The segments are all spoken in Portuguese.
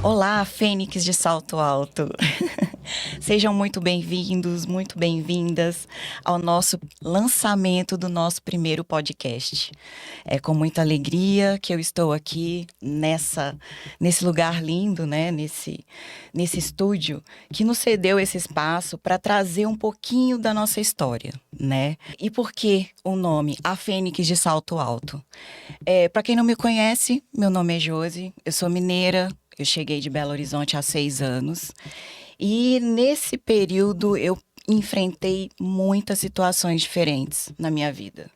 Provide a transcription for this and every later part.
Olá, Fênix de Salto Alto. Sejam muito bem-vindos, muito bem-vindas ao nosso lançamento do nosso primeiro podcast. É com muita alegria que eu estou aqui nesse lugar lindo, né? Nesse estúdio que nos cedeu esse espaço para trazer um pouquinho da nossa história, né? E por que o nome A Fênix de Salto Alto? Para quem não me conhece, meu nome é Josi, eu sou mineira. Eu cheguei de Belo Horizonte há 6 anos e nesse período eu enfrentei muitas situações diferentes na minha vida,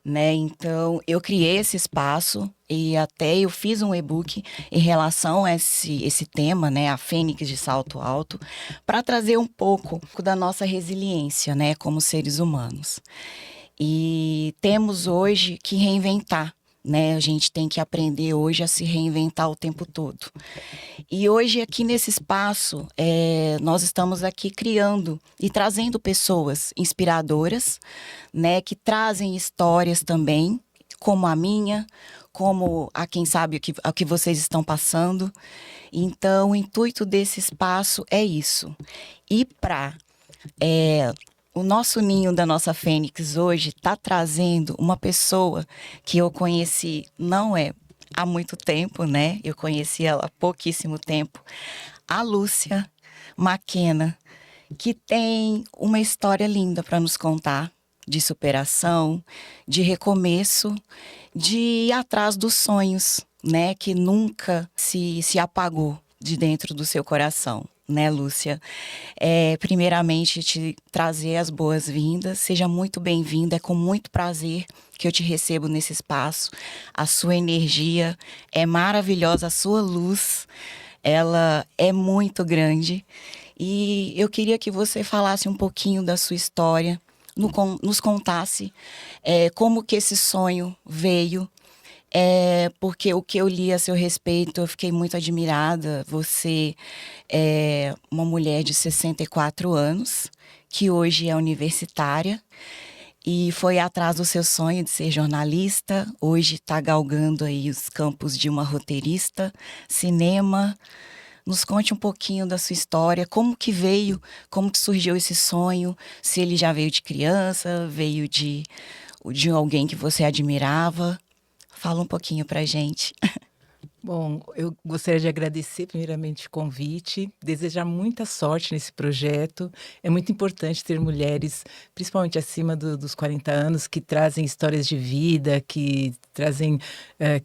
né? Então eu criei esse espaço e até eu fiz um e-book em relação a esse tema, né? A Fênix de Salto Alto, para trazer um pouco da nossa resiliência, né? Como seres humanos. E temos hoje que reinventar. Né? A gente tem que aprender hoje a se reinventar o tempo todo. E hoje, aqui nesse espaço, nós estamos aqui criando e trazendo pessoas inspiradoras, né? Que trazem histórias também, como a minha, como a quem sabe o que vocês estão passando. Então, o intuito desse espaço é isso. E para o nosso ninho da nossa Fênix hoje está trazendo uma pessoa que eu conheci, não é há muito tempo, né? Eu conheci ela há pouquíssimo tempo. A Lúcia Maquena, que tem uma história linda para nos contar, de superação, de recomeço, de ir atrás dos sonhos, né? Que nunca se apagou de dentro do seu coração. Né, Lúcia? Primeiramente, te trazer as boas-vindas. Seja muito bem-vinda. É com muito prazer que eu te recebo nesse espaço. A sua energia é maravilhosa, a sua luz, ela é muito grande. E eu queria que você falasse um pouquinho da sua história, nos contasse como que esse sonho veio. Porque o que eu li a seu respeito, eu fiquei muito admirada. Você é uma mulher de 64 anos, que hoje é universitária, e foi atrás do seu sonho de ser jornalista. Hoje está galgando aí os campos de uma roteirista, cinema. Nos conte um pouquinho da sua história, como que veio, como que surgiu esse sonho, se ele já veio de criança, veio de alguém que você admirava. Fala um pouquinho pra gente. Bom, eu gostaria de agradecer primeiramente o convite, desejar muita sorte nesse projeto. É muito importante ter mulheres, principalmente acima dos 40 anos, que trazem histórias de vida, que trazem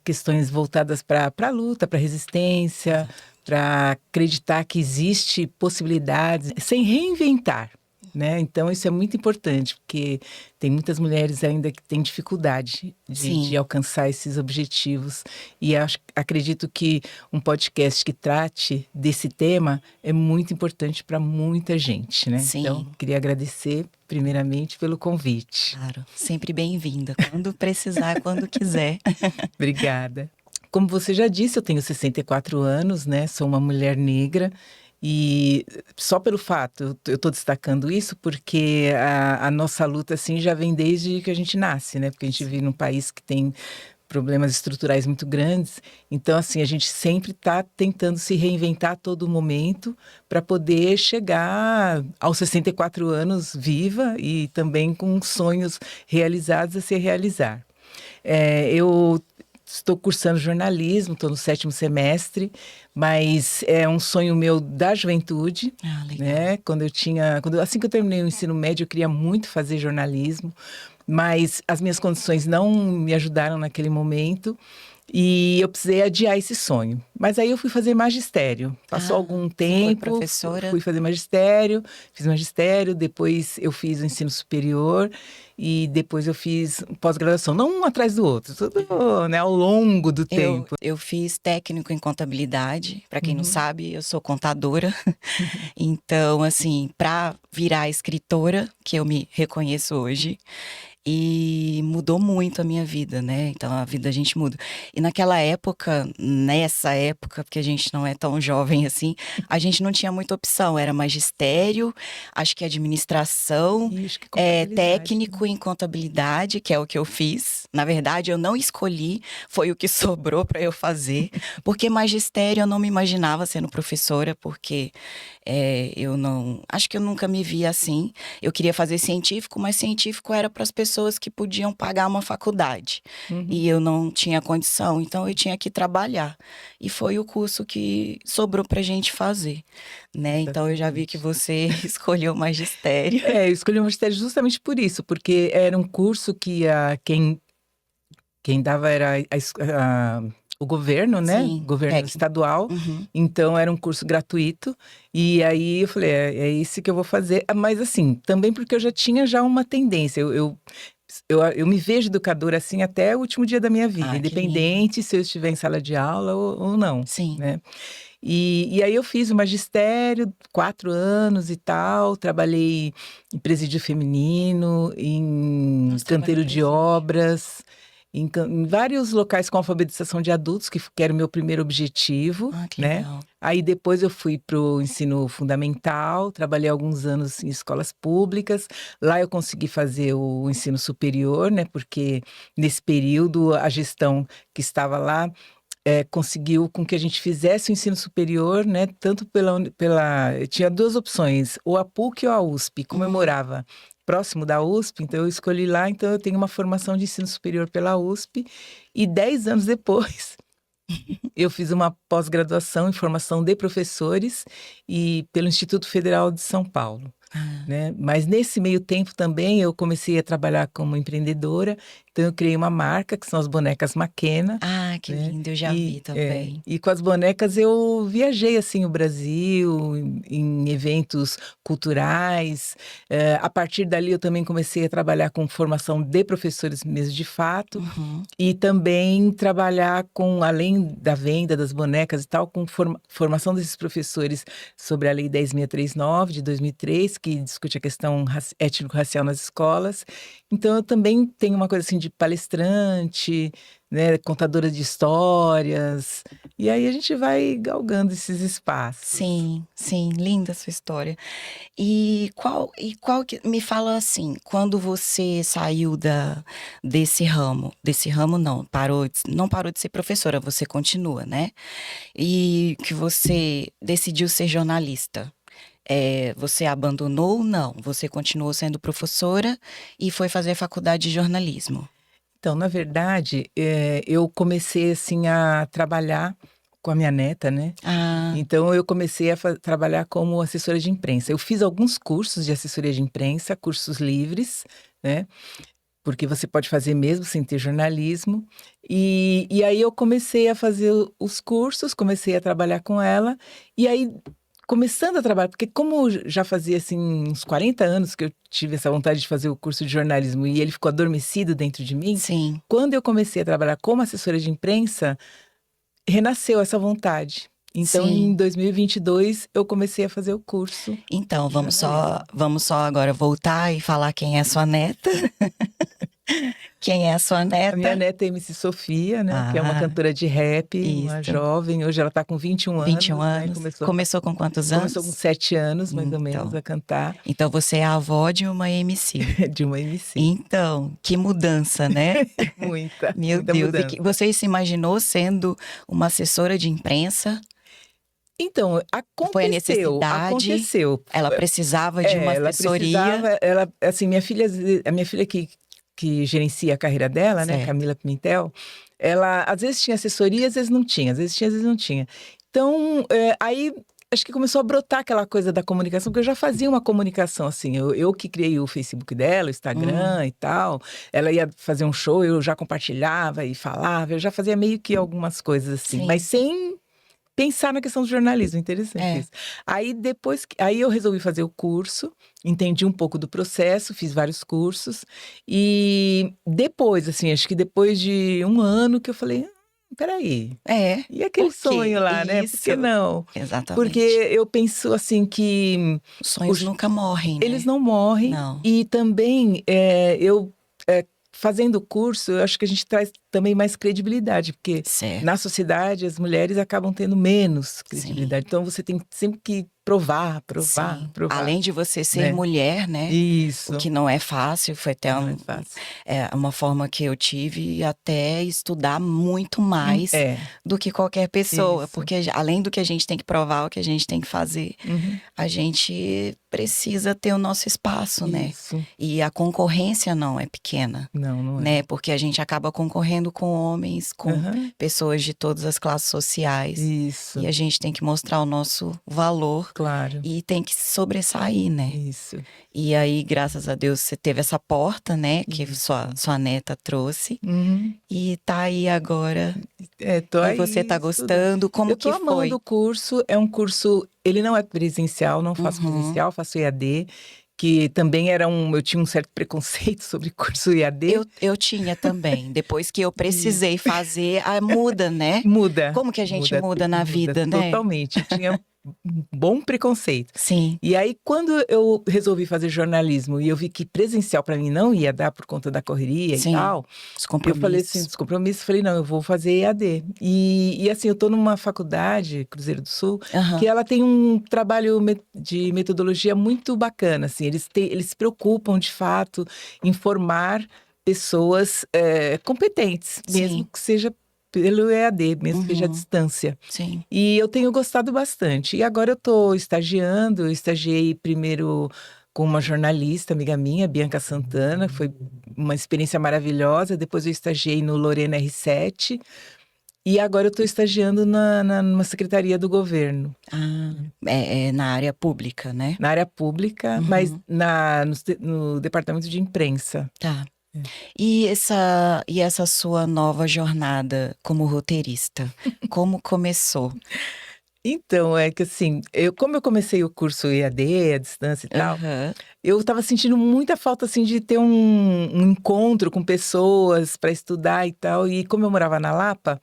questões voltadas para a luta, para a resistência, para acreditar que existe possibilidades, sem reinventar. Né? Então, isso é muito importante, porque tem muitas mulheres ainda que têm dificuldade de alcançar esses objetivos. E acredito que um podcast que trate desse tema é muito importante para muita gente. Né? Sim. Então, queria agradecer, primeiramente, pelo convite. Claro, sempre bem-vinda. Quando precisar, quando quiser. Obrigada. Como você já disse, eu tenho 64 anos, né? Sou uma mulher negra. E só pelo fato, eu estou destacando isso porque a nossa luta assim já vem desde que a gente nasce, né? Porque a gente vive num país que tem problemas estruturais muito grandes. Então, assim, a gente sempre está tentando se reinventar a todo momento para poder chegar aos 64 anos viva e também com sonhos realizados a se realizar. Eu estou cursando jornalismo, estou no 7º semestre, mas é um sonho meu da juventude, né? Assim que eu terminei o ensino médio, eu queria muito fazer jornalismo, mas as minhas condições não me ajudaram naquele momento e eu precisei adiar esse sonho. Mas aí eu fui fazer magistério. Passou algum tempo, foi professora. Fui fazer magistério, fiz magistério, depois eu fiz o ensino superior e depois eu fiz pós-graduação, não um atrás do outro, tudo, né, ao longo do tempo. Eu fiz técnico em contabilidade, para quem não sabe, eu sou contadora. Então, assim, para virar escritora, que eu me reconheço hoje, E mudou muito a minha vida, né? Então a vida da gente muda. E naquela época, nessa época, porque a gente não é tão jovem assim, a gente não tinha muita opção. Era magistério, acho que administração, E acho que contabilidade, né? técnico em contabilidade, que é o que eu fiz. Na verdade, eu não escolhi, foi o que sobrou para eu fazer. Porque magistério eu não me imaginava sendo professora, porque eu não. Acho que eu nunca me via assim. Eu queria fazer científico, mas científico era para as pessoas que podiam pagar uma faculdade. Uhum. E eu não tinha condição, então eu tinha que trabalhar. E foi o curso que sobrou para gente fazer, né? Então eu já vi que Exatamente. você escolheu magistério. Eu escolhi o magistério justamente por isso, porque era um curso que quem dava era o governo, né? Sim, Governo técnico. estadual. Uhum. Então era um curso gratuito. E aí eu falei, é isso que eu vou fazer. Mas assim, também porque eu já tinha uma tendência. Eu me vejo educadora assim até o último dia da minha vida, Ah, que lindo. independente se eu estiver em sala de aula ou não, Sim. né? E aí eu fiz o magistério, 4 anos e tal, trabalhei em presídio feminino, em Nossa, trabalhou em canteiro de presídio. obras, em vários locais com alfabetização de adultos, que era o meu primeiro objetivo, Ah, que né? legal. Aí depois eu fui para o ensino fundamental, trabalhei alguns anos em escolas públicas. Lá eu consegui fazer o ensino superior, né? Porque nesse período a gestão que estava lá conseguiu com que a gente fizesse o ensino superior, né? Tanto tinha duas opções, ou a PUC ou a USP. Como eu Hum, morava próximo da USP, então eu escolhi lá, então eu tenho uma formação de ensino superior pela USP. E 10 anos depois, eu fiz uma pós-graduação em formação de professores e pelo Instituto Federal de São Paulo. ah. Né? Mas nesse meio tempo também eu comecei a trabalhar como empreendedora, então eu criei uma marca que são as bonecas Makena, Ah, que né? lindo, eu já vi também. E com as bonecas eu viajei assim o Brasil em eventos culturais. A partir dali eu também comecei a trabalhar com formação de professores mesmo de fato. Uhum. E também trabalhar com, além da venda das bonecas e tal, com formação desses professores sobre a Lei 10.639 de 2003, que discute a questão étnico-racial nas escolas. Então, eu também tenho uma coisa assim de palestrante, né, contadora de histórias. E aí a gente vai galgando esses espaços. Sim, sim, linda a sua história. Me fala assim, quando você saiu desse ramo não, não parou de ser professora, você continua, né? E que você decidiu ser jornalista. Você abandonou ou não? Você continuou sendo professora e foi fazer faculdade de jornalismo. Então, na verdade, eu comecei assim a trabalhar com a minha neta, né? Ah, Então, eu comecei a trabalhar como assessora de imprensa. Eu fiz alguns cursos de assessoria de imprensa, cursos livres, né? Porque você pode fazer mesmo sem ter jornalismo. E aí eu comecei a fazer os cursos, comecei a trabalhar com ela. E aí, começando a trabalhar, porque como já fazia assim uns 40 anos que eu tive essa vontade de fazer o curso de jornalismo e ele ficou adormecido dentro de mim, sim. quando eu comecei a trabalhar como assessora de imprensa, renasceu essa vontade. Então, em Sim. 2022, eu comecei a fazer o curso Então, de jornalismo. vamos só agora voltar e falar quem é sua neta. Quem é a sua A minha neta? neta é MC Sofia, né? Que é uma Ah, cantora de rap, uma isso. jovem. Hoje ela está com 21 21 anos, né? anos. Começou com quantos Começou com anos? 7 anos, mais ou menos, Então, a cantar então você é a avó de uma MC. de uma MC. Então, que mudança, né? Muita, Meu muita Deus. mudança. Você se imaginou sendo uma assessora de imprensa? Então, Foi a aconteceu, necessidade? aconteceu. Ela precisava de uma Ela assessoria? precisava, assim, a minha filha que gerencia a carreira dela, né, Certo. Camila Pimentel, ela às vezes tinha assessoria, às vezes não tinha, às vezes tinha, às vezes não tinha. Então, aí acho que começou a brotar aquela coisa da comunicação, porque eu já fazia uma comunicação assim, eu que criei o Facebook dela, o Hum, Instagram e tal, ela ia fazer um show, eu já compartilhava e falava, eu já fazia meio que algumas coisas assim, mas sim. sem pensar na questão do jornalismo, interessante É. isso. Aí eu resolvi fazer o curso, entendi um pouco do processo, fiz vários cursos e depois, assim, acho que depois de um ano que eu falei, peraí, É. e aquele Por quê? sonho lá, né? Por Isso. que não? Porque Exatamente. eu penso assim que Os sonhos os- nunca morrem, eles né? não morrem Não. e também eu fazendo o curso, eu acho que a gente traz também mais credibilidade, porque Certo. na sociedade as mulheres acabam tendo menos Sim. credibilidade. Então você tem sempre que provar, Sim. provar, Além de você ser né? mulher, né? O Isso, que não é fácil, foi até não é fácil. uma forma que eu tive até estudar muito mais do que qualquer pessoa, Isso. porque além do que a gente tem que provar, o que a gente tem que fazer, Uhum. a gente precisa ter o nosso espaço, né? Isso. E a concorrência não é pequena, Não é. né? Porque a gente acaba concorrendo com homens, com Uhum. pessoas de todas as classes sociais. Isso, E a gente tem que mostrar o nosso valor claro. e tem que sobressair, né? Isso. E aí, graças a Deus, você teve essa porta, né? Que Isso. sua neta trouxe. Uhum. E tá aí agora. Tô E aí você tá estudando. gostando? Como Eu tô que foi? amando o curso. É um curso, ele não é presencial, não faço Uhum. presencial, faço EAD, que também eu tinha um certo preconceito sobre curso EAD. Eu tinha também. Depois que eu precisei fazer, muda, né? Muda. Como que a gente muda na vida, né? Totalmente. Tinha um bom preconceito. Sim. E aí, quando eu resolvi fazer jornalismo e eu vi que presencial para mim não ia dar por conta da correria Sim. e tal, Os eu falei assim, compromissos. dos compromissos, falei, não, eu vou fazer EAD. E assim, eu tô numa faculdade, Cruzeiro do Sul, Aham. que ela tem um trabalho de metodologia muito bacana, assim, eles se preocupam, de fato, em formar pessoas competentes, mesmo Sim. que seja pelo EAD, mesmo que seja à Uhum. distância. Sim. E eu tenho gostado bastante. E agora eu estou estagiando, eu estagiei primeiro com uma jornalista, amiga minha, Bianca Santana, foi uma experiência maravilhosa. Depois eu estagiei no Lorena R7. E agora eu estou estagiando numa secretaria do governo. Na área pública, né? Na área pública, Uhum. mas no departamento de imprensa. Tá. E essa sua nova jornada como roteirista, como começou? Então, é que assim, como eu comecei o curso EAD, à distância e tal, Aham. eu estava sentindo muita falta, assim, de ter um encontro com pessoas para estudar e tal. E como eu morava na Lapa,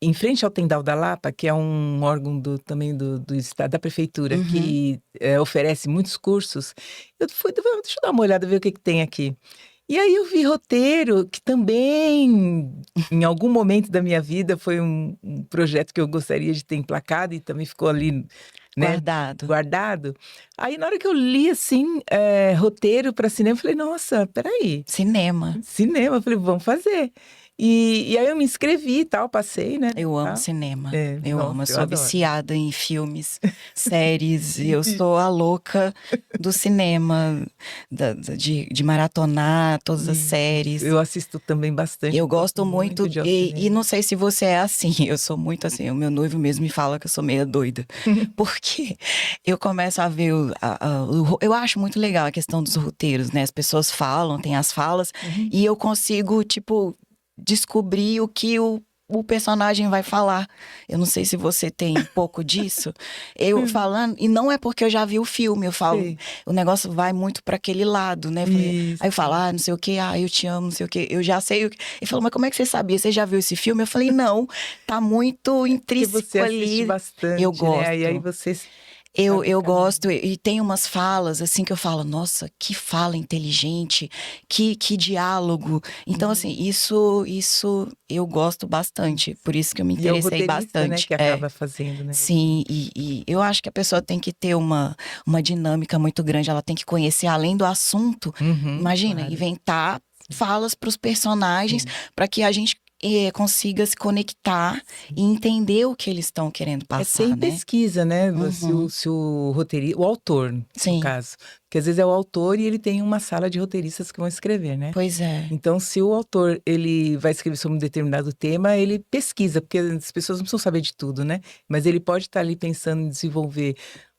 em frente ao Tendal da Lapa, que é um órgão também do estado, da prefeitura, Uhum. que oferece muitos cursos, eu fui, deixa eu dar uma olhada, ver o que tem aqui. E aí eu vi roteiro, que também, em algum momento da minha vida, foi um projeto que eu gostaria de ter emplacado e também ficou ali, né, guardado. Aí na hora que eu li, assim, roteiro para cinema, eu falei, nossa, peraí. Cinema. Eu falei, vamos fazer. E aí eu me inscrevi e tal, passei, né? Eu amo Tá? cinema. Eu Eu sou adoro. viciada em filmes, séries, e eu sou a louca do cinema, de maratonar todas as séries. Eu assisto também bastante. Eu gosto muito, de e não sei se você é assim, eu sou muito assim, o meu noivo mesmo me fala que eu sou meio doida, porque eu começo a ver, eu acho muito legal a questão dos roteiros, né? As pessoas falam, tem as falas, e eu consigo, tipo, descobrir o que o personagem vai falar. Eu não sei se você tem um pouco disso. Eu falando, e não é porque eu já vi o filme, eu falo, o negócio vai muito para aquele lado, né? Aí eu falo, não sei o que, eu te amo, não sei o que, eu já sei o que. Ele falou, mas como é que você sabia? Você já viu esse filme? Eu falei, não, tá muito intrínseco ali. Porque você assiste bastante, eu gosto. Né? E aí você... Eu gosto, e tem umas falas assim que eu falo, nossa, que fala inteligente, que diálogo. Então, assim, isso eu gosto bastante, por isso que eu me interessei e é o roteirista, bastante. Né, que acaba fazendo, né? Sim, e eu acho que a pessoa tem que ter uma dinâmica muito grande, ela tem que conhecer além do assunto. Imagina, claro. inventar falas para os personagens, para que a gente consiga se conectar e entender o que eles estão querendo passar, Tem né? pesquisa, né? Se o roteirista, o autor, no caso. Porque às vezes é o autor e ele tem uma sala de roteiristas que vão escrever, né? Pois é. Então, se o autor ele vai escrever sobre um determinado tema, ele pesquisa, porque as pessoas não precisam saber de tudo, né? Mas ele pode estar ali pensando em desenvolver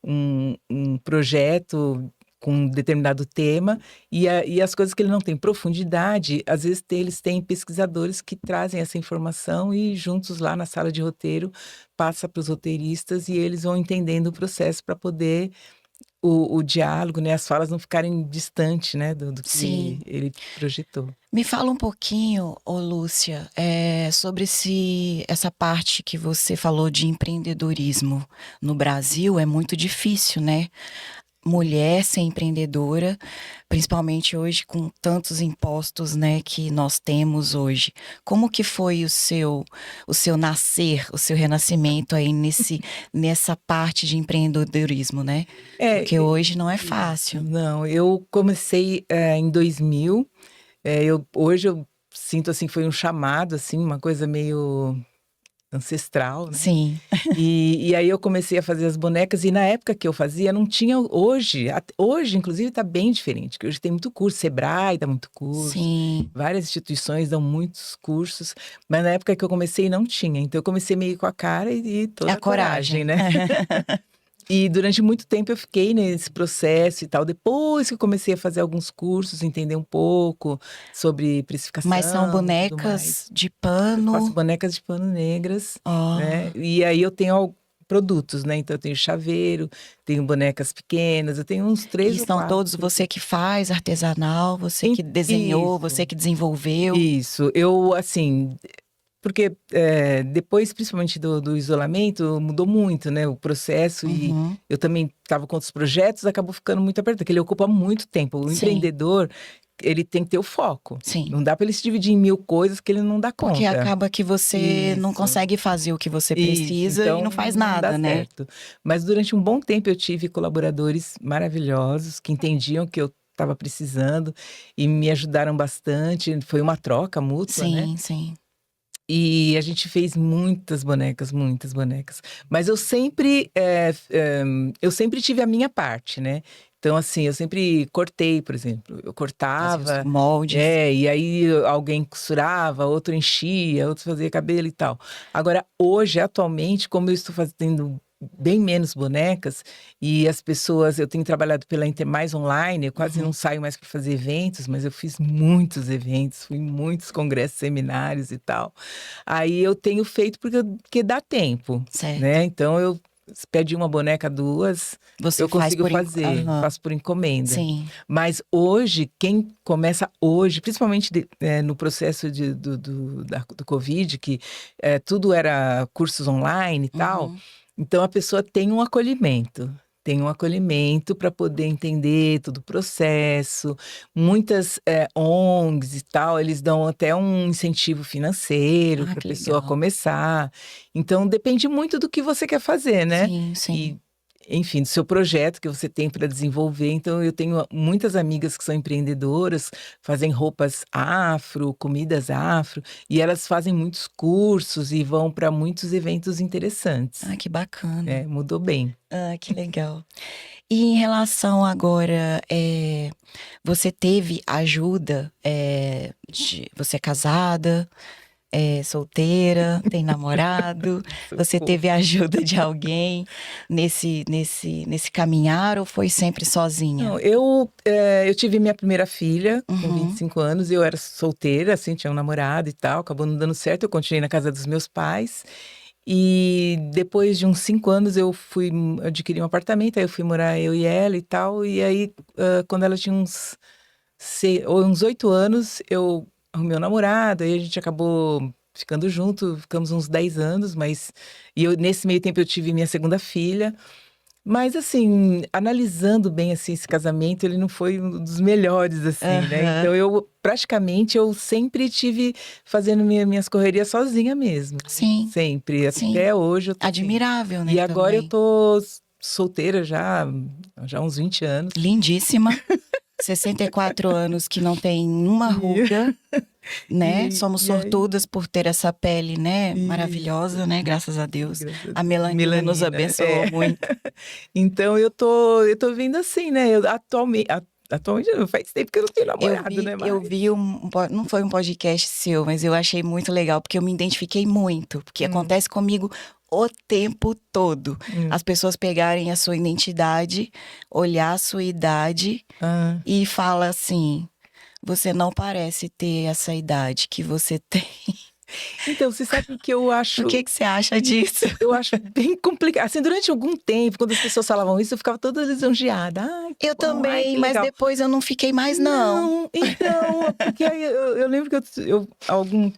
um projeto com um determinado tema, e as coisas que ele não tem profundidade, às vezes eles têm pesquisadores que trazem essa informação e juntos lá na sala de roteiro passa para os roteiristas e eles vão entendendo o processo para poder o diálogo, né, as falas não ficarem distantes, né, do que ele projetou. Me fala um pouquinho, Lúcia, sobre essa parte que você falou de empreendedorismo no Brasil é muito difícil, né? mulher ser empreendedora, principalmente hoje com tantos impostos, né, que nós temos hoje. Como que foi o seu nascer, o seu renascimento aí nessa parte de empreendedorismo, né? Porque hoje não é fácil. Não, eu comecei em 2000. Hoje eu sinto assim, foi um chamado, assim, uma coisa meio ancestral, né? Sim. E aí eu comecei a fazer as bonecas e na época que eu fazia não tinha hoje inclusive está bem diferente, que hoje tem muito curso, Sebrae dá muito curso, Sim. várias instituições dão muitos cursos, mas na época que eu comecei não tinha, então eu comecei meio com a cara e toda A coragem, né? E durante muito tempo eu fiquei nesse processo e tal. Depois que eu comecei a fazer alguns cursos, entender um pouco sobre precificação. Mas são e tudo mais. bonecas de Eu pano. faço bonecas de pano negras, Oh. né? E aí eu tenho produtos, né? Então eu tenho chaveiro, tenho bonecas pequenas, eu tenho uns 3 E ou são 4. todos você que faz, artesanal, você que desenhou, você que desenvolveu. Isso, eu assim, porque depois, principalmente do isolamento, mudou muito, né, o processo. E eu também estava com outros projetos, acabou ficando muito apertado, porque ele ocupa muito tempo. O empreendedor, ele tem que ter o foco. Sim. Não dá para ele se dividir em 1000 coisas que ele não dá conta. Porque acaba que você não consegue fazer o que você precisa então, e não faz nada, dá né? certo. Mas durante um bom tempo eu tive colaboradores maravilhosos que entendiam que eu estava precisando e me ajudaram bastante. Foi uma troca mútua, né? Sim, sim. E a gente fez muitas bonecas, muitas bonecas. Mas eu sempre tive a minha parte, né? Então, assim, eu sempre cortei, por exemplo. Eu cortava. Fazia os moldes. E aí alguém costurava, outro enchia, outro fazia cabelo e tal. Agora, hoje, atualmente, como eu estou fazendo bem menos bonecas e as pessoas, eu tenho trabalhado mais online, eu quase não saio mais para fazer eventos, mas eu fiz muitos eventos, fui em muitos congressos, seminários e tal. Aí eu tenho feito porque dá tempo, Certo. né? Então eu pedi uma boneca, 2, eu consigo fazer, faço por encomenda. Sim. Mas hoje, quem começa hoje, principalmente no processo do Covid, que tudo era cursos online e tal, então a pessoa tem um acolhimento. Tem um acolhimento para poder entender todo o processo. Muitas ONGs e tal, eles dão até um incentivo financeiro para a pessoa começar. Então, depende muito do que você quer fazer, né? Sim, sim. E, enfim, do seu projeto que você tem para desenvolver. Então, eu tenho muitas amigas que são empreendedoras, fazem roupas afro, comidas afro, e elas fazem muitos cursos e vão para muitos eventos interessantes. Ah, que bacana. Mudou bem. Ah, que legal. E em relação agora, você teve ajuda? Você é casada? Solteira? Tem namorado? Você teve ajuda de alguém nesse caminhar ou foi sempre sozinha? Não, eu tive minha primeira filha com 25 anos, eu era solteira, assim, tinha um namorado e tal, acabou não dando certo, eu continuei na casa dos meus pais. E depois de uns 5 anos eu adquiri um apartamento, aí eu fui morar eu e ela e tal. E aí, quando ela tinha uns 8 anos, eu arrumei um namorado, aí a gente acabou ficando junto, ficamos uns 10 anos, nesse meio tempo eu tive minha segunda filha. Mas assim, analisando bem assim esse casamento, ele não foi um dos melhores assim, né? Então eu sempre tive fazendo minhas correrias sozinha mesmo. Sim. Sempre, Sim. Até hoje eu tô admirável, né? E agora também. eu tô solteira já há uns 20 anos. Lindíssima. 64 anos que não tem uma ruga, né? Somos sortudas por ter essa pele, né? Maravilhosa, né? Graças a Deus. A melanina nos abençoou muito. Então eu tô vendo assim, né? Atualmente não faz tempo que eu não tenho namorado, né? Eu vi não foi um podcast seu, mas eu achei muito legal, porque eu me identifiquei muito, porque acontece comigo o tempo todo. As pessoas pegarem a sua identidade, olhar a sua idade e falar assim, você não parece ter essa idade que você tem. Então, você sabe que eu acho... O que você acha disso? Eu acho bem complicado. Assim, durante algum tempo, quando as pessoas falavam isso, eu ficava toda lisonjeada. Ai, que Eu bom, ai, também, que mas legal. depois eu não fiquei mais, não. Não, então, porque aí eu lembro que uns Eu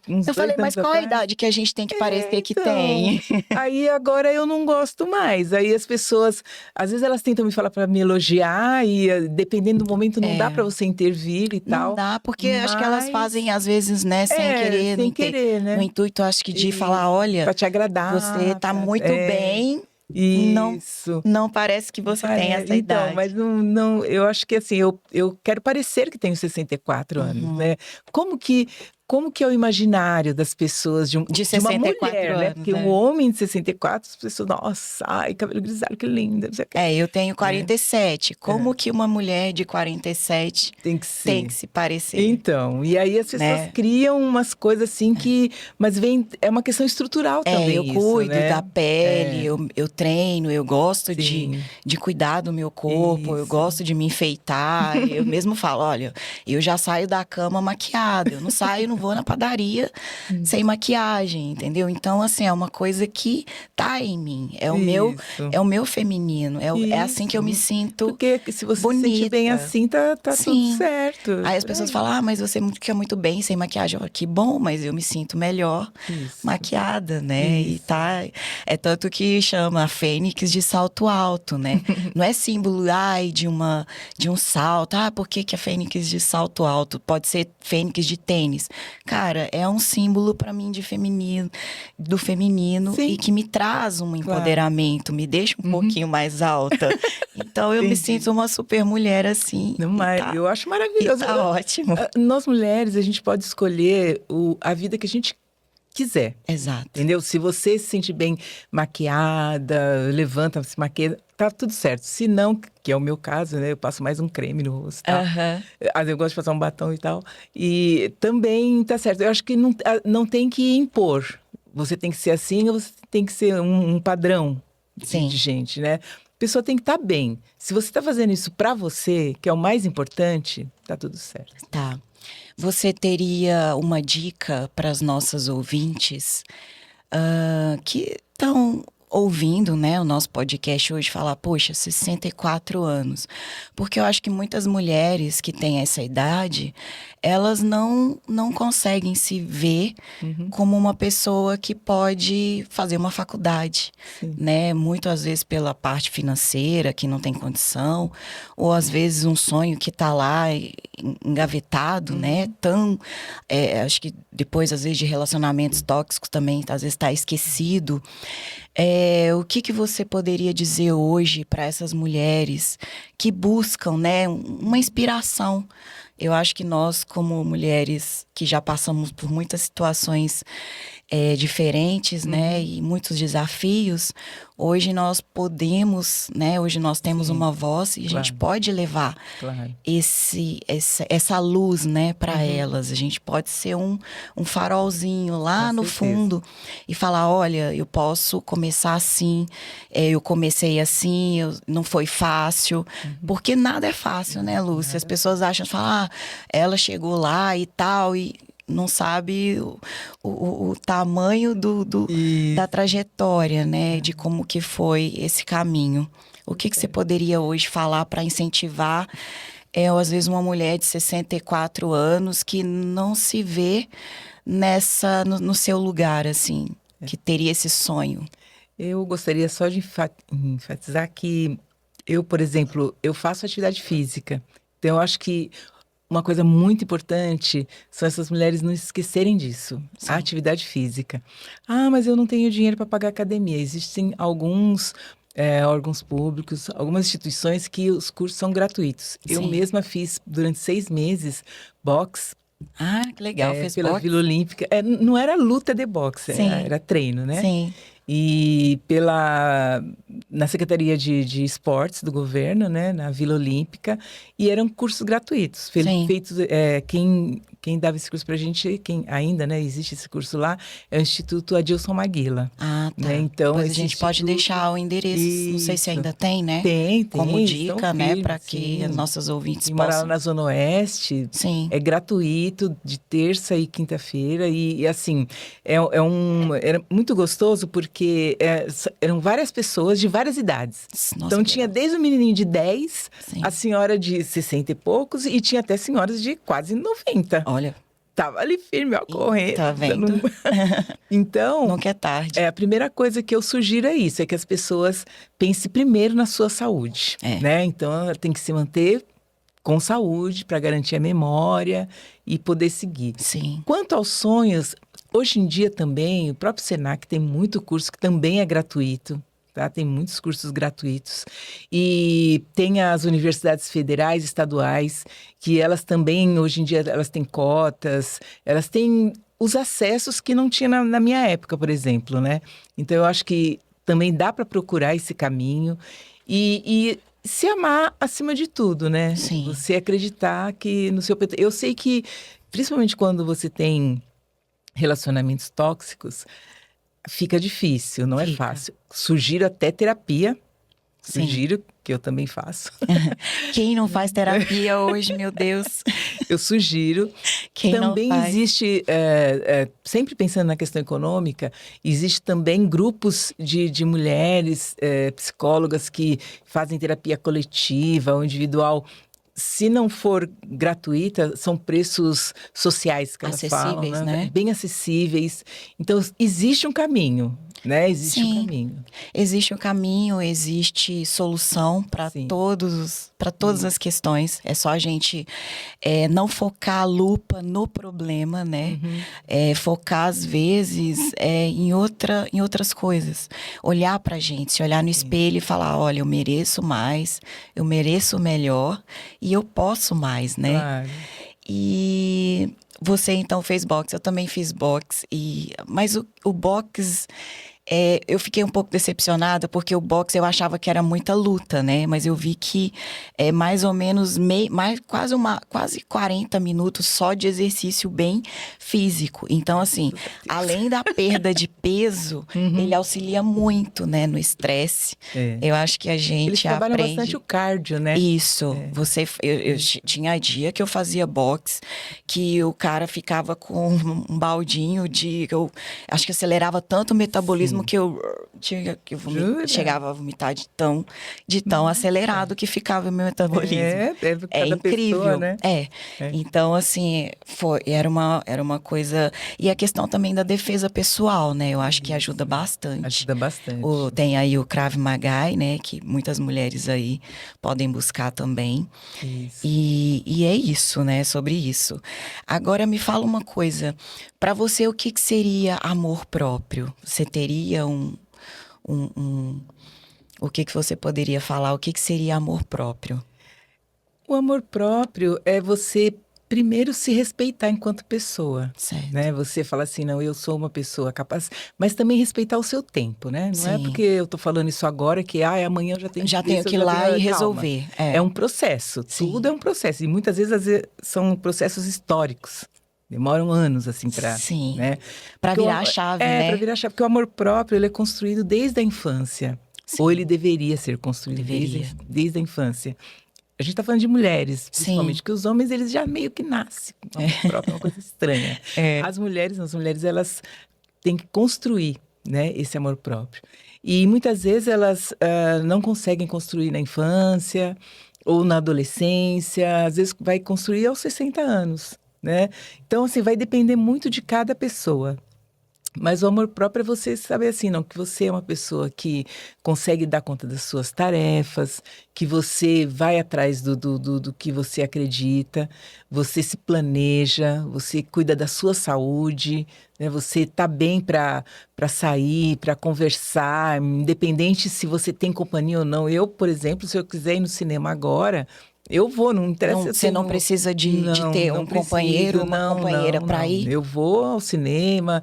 2 falei, mas anos qual a atrás... idade que a gente tem que parecer que Então, tem? aí agora eu não gosto mais. Aí as pessoas, às vezes elas tentam me falar para me elogiar e dependendo do momento não dá É, para você intervir e não tal, dá, porque acho que elas fazem, mas às vezes, né, sem querer, sem querer, no né? intuito, acho que de E falar, olha, para te você agradar, tá muito bem, não, isso. não parece que você tem essa Então, mas idade. não, eu acho que assim, eu quero parecer que tenho 64 anos, Uhum. né? Como que, como que é o imaginário das pessoas De de uma 64 mulher, né? anos, Porque um né? homem de 64, as pessoas, nossa, ai, cabelo grisalho, que lindo, não sei o quê, É, eu tenho né? 47. É, Como que uma mulher de 47 tem que tem que ser. se parecer, Então, e aí as pessoas né? criam umas coisas assim que, mas vem, é uma questão estrutural É, eu também isso, cuido da né? pele, É, eu treino, eu gosto sim, de cuidar do meu corpo, eu isso. gosto de me enfeitar. Eu mesmo falo, olha, eu já saio da cama maquiada, eu não saio, não vou na padaria sem maquiagem, entendeu? Então, assim, é uma coisa que tá em mim, Isso. é o meu feminino, é assim que eu me Isso. sinto Porque se você se sente bem bonita. assim, tá tudo Sim. certo. Aí as Por pessoas aí. falam, ah, mas você fica muito bem sem maquiagem. Eu falo, que bom, mas eu me sinto melhor Isso. maquiada, né? E Isso. tá. É tanto que chama a Fênix de salto alto, né? Não é símbolo, ai, de um salto. Ah, por que que a Fênix de salto alto? Pode ser Fênix de tênis. Cara, é um símbolo pra mim de feminino, do feminino e Sim, que me traz um claro. empoderamento, me deixa um Uhum. pouquinho mais alta. Então eu me Entendi. sinto uma super mulher assim Não, mas eu acho e maravilhoso. tá ótimo. Nós mulheres, a gente pode escolher a vida que a gente quiser. Exato. Entendeu? Se você se sente bem maquiada, levanta, se maquia, tá tudo certo. Se não, que é o meu caso, né? Eu passo mais um creme no rosto e tal. Aham. Às vezes eu gosto de passar um batom e tal. E também tá certo. Eu acho que não tem que impor. Você tem que ser assim ou você tem que ser um padrão de Sim, gente, né? A pessoa tem que estar bem. Se você está fazendo isso para você, que é o mais importante, tá tudo certo. tá. Você teria uma dica para as nossas ouvintes que estão ouvindo, né, o nosso podcast hoje falar, poxa, 64 anos. Porque eu acho que muitas mulheres que têm essa idade, elas não conseguem se ver Uhum, como uma pessoa que pode fazer uma faculdade, sim. né? Muito às vezes pela parte financeira, que não tem condição, ou às vezes um sonho que está lá engavetado, né? Uhum. Acho que depois às vezes de relacionamentos tóxicos também, às vezes está esquecido. O que que você poderia dizer hoje para essas mulheres que buscam, né, uma inspiração? Eu acho que nós, como mulheres que já passamos por muitas situações diferentes, né, Uhum. e muitos desafios, hoje nós podemos, né, hoje nós temos Sim, uma voz e a gente claro, pode levar claro. essa luz, né, para Uhum. elas. A gente pode ser um farolzinho Com lá no certeza. fundo e falar, olha, eu posso começar assim, eu comecei assim, não foi fácil, Uhum. porque nada é fácil, né, Lúcia? As Nada. pessoas acham, falam, ah, ela chegou lá e tal, e não sabe o tamanho da Isso. trajetória, né, de É. como que foi esse caminho. O que que você É. poderia hoje falar para incentivar, ou às vezes uma mulher de 64 anos que não se vê no seu lugar, assim, que teria esse sonho? Eu gostaria só de enfatizar que eu, por exemplo, eu faço atividade física. Então, eu acho que uma coisa muito importante são essas mulheres não esquecerem disso, a Sim, atividade física. Ah, mas eu não tenho dinheiro para pagar academia. Existem alguns órgãos públicos, algumas instituições que os cursos são gratuitos. Eu sim. mesma fiz durante 6 meses boxe Ah, que legal, fez pela Vila boxe? Olímpica. Não era luta de boxe, Sim, era treino, né? sim, E na Secretaria de Esportes do governo, né, na Vila Olímpica, e eram cursos gratuitos, sim. feitos, quem Quem dava esse curso pra gente, quem ainda, né, existe esse curso lá, é o Instituto Adilson Maguila. Ah, tá. Né? Então, Depois a gente pode deixar o endereço, não sei se Isso. ainda tem, né? Tem, Como estão dica, né? firmes, Para que sim. nossos ouvintes E morar lá possam. na Zona Oeste, Sim. é gratuito, de terça e quinta-feira. E assim, era muito gostoso porque eram várias pessoas de várias idades. Nossa, Então que tinha legal. desde o menininho de 10, Sim. a senhora de 60 e poucos, e tinha até senhoras de quase 90. Olha, Tava ali firme, ó, correndo. tá vendo? Então, Nunca é tarde. a primeira coisa que eu sugiro é isso, é que as pessoas pensem primeiro na sua saúde, É. né? Então, ela tem que se manter com saúde para garantir a memória e poder seguir. Sim. Quanto aos sonhos, hoje em dia também, o próprio Senac tem muito curso que também é gratuito. Tá? Tem muitos cursos gratuitos. E tem as universidades federais, estaduais, que elas também, hoje em dia, elas têm cotas, elas têm os acessos que não tinha na minha época, por exemplo, né? Então, eu acho que também dá para procurar esse caminho e se amar acima de tudo, né? Sim. Você acreditar que no seu... Eu sei que, principalmente quando você tem relacionamentos tóxicos, fica difícil, não é fácil. Sugiro até terapia. Sim. Sugiro, que eu também faço. Quem não faz terapia hoje, meu Deus? Eu sugiro. Quem também não faz? Existe, sempre pensando na questão econômica, existe também grupos de mulheres psicólogas que fazem terapia coletiva ou individual. Se não for gratuita, são preços sociais que elas falam, Acessíveis, né? Bem acessíveis. Então, existe um caminho, né? Existe um caminho. Existe um caminho, existe solução para todas as questões. É só a gente não focar a lupa no problema, né? Focar, às vezes, em outras coisas. Olhar pra gente, se olhar no espelho e falar, olha, eu mereço mais, eu mereço melhor e eu posso mais, né? Claro. E você, então, fez boxe. Eu também fiz boxe. Mas o boxe... eu fiquei um pouco decepcionada porque o boxe eu achava que era muita luta, né? Mas eu vi que é mais ou menos quase 40 minutos só de exercício bem físico. Então, assim, além da perda de peso, ele auxilia muito, né, no estresse. Eu acho que a gente Eles trabalham aprende bastante o cardio, né? Isso. Eu tinha dia que eu fazia boxe, que o cara ficava com um baldinho eu acho que acelerava tanto o metabolismo que eu chegava a vomitar de tão acelerado que ficava o meu metabolismo. É incrível, pessoa, né? Então, assim, era uma coisa... E a questão também da defesa pessoal, né? Eu acho que ajuda bastante. Ajuda bastante. Tem aí o Krav Maga, né? Que muitas mulheres aí podem buscar também. Isso. E é isso, né? Sobre isso. Agora, me fala uma coisa. Para você, o que seria amor próprio? Você teria o que você poderia falar? O que seria amor próprio? O amor próprio é você primeiro se respeitar enquanto pessoa, certo. Né? Você fala assim, não, eu sou uma pessoa capaz, mas também respeitar o seu tempo, né? Não é porque eu tô falando isso agora que amanhã eu já tenho que ir lá e resolver. É um processo, tudo é um processo e muitas vezes são processos históricos. Demoram anos, assim, né? Para virar a chave, né? Para virar a chave, porque o amor próprio, ele é construído desde a infância. Sim. Ou ele deveria ser construído desde a infância. A gente está falando de mulheres, principalmente, que os homens, eles já meio que nascem com amor próprio, é uma coisa estranha. As mulheres, elas têm que construir, né, esse amor próprio. E muitas vezes elas não conseguem construir na infância ou na adolescência, às vezes vai construir aos 60 anos. Né? Então, assim, vai depender muito de cada pessoa. Mas o amor próprio é você saber assim, não, que você é uma pessoa que consegue dar conta das suas tarefas, que você vai atrás do que você acredita, você se planeja, você cuida da sua saúde, né? Você está bem para sair, para conversar, independente se você tem companhia ou não. Eu, por exemplo, se eu quiser ir no cinema agora... Eu vou, não interessa. Você não precisa de ter um companheiro, uma companheira para ir? Eu vou ao cinema,